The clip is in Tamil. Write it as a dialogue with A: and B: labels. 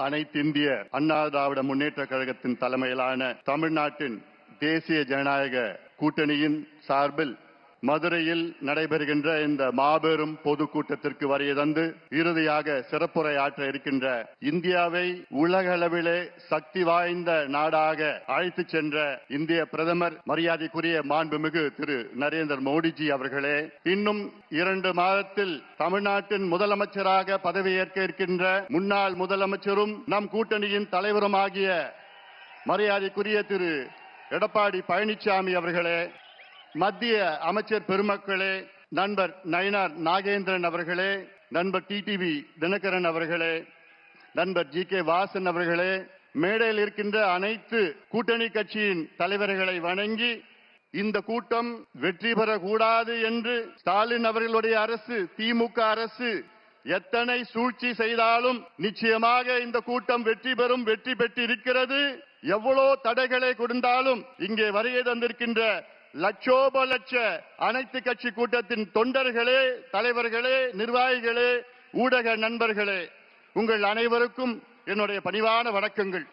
A: அனைத்திந்திய அண்ணா திராவிட முன்னேற்ற கழகத்தின் தலைமையிலான தமிழ்நாட்டின் தேசிய ஜனநாயக கூட்டணியின் சார்பில் மதுரையில் நடைபெறுகின்ற இந்த மாபெரும் பொதுக்கூட்டத்திற்கு வருகை தந்து இறுதியாக சிறப்புரை ஆற்ற இருக்கின்ற இந்தியாவை உலகளவிலே சக்தி வாய்ந்த நாடாக அழைத்து சென்ற இந்திய பிரதமர் மரியாதைக்குரிய மாண்புமிகு திரு நரேந்திர மோடிஜி அவர்களே, இன்னும் 2 மாதத்தில் தமிழ்நாட்டின் முதலமைச்சராக பதவியேற்க இருக்கின்ற முன்னாள் முதலமைச்சரும் நம் கூட்டணியின் தலைவருமாகிய மரியாதைக்குரிய திரு எடப்பாடி பழனிசாமி அவர்களே, மத்திய அமைச்சர் பெருமக்களே, நண்பர் நயினார் நாகேந்திரன் அவர்களே, நண்பர் டிடிவி தினகரன் அவர்களே, நண்பர் ஜி.கே. வாசன் அவர்களே, மேடையில் இருக்கின்ற அனைத்து கூட்டணி கட்சியின் தலைவர்களை வணங்கி இந்த கூட்டம் வெற்றி பெறக்கூடாது என்று ஸ்டாலின் அவர்களுடைய அரசு, திமுக அரசு எத்தனை சூழ்ச்சி செய்தாலும் நிச்சயமாக இந்த கூட்டம் வெற்றி பெறும், வெற்றி பெற்றிருக்கிறது. எவ்வளவு தடைகளை கொடுத்தாலும் இங்கே வருகை தந்திருக்கின்ற லட்சோப லட்ச அனைத்து கட்சி கூட்டத்தின் தொண்டர்களே, தலைவர்களே, நிர்வாகிகளே, ஊடக நண்பர்களே, உங்கள் அனைவருக்கும் என்னுடைய பணிவான வணக்கங்கள்.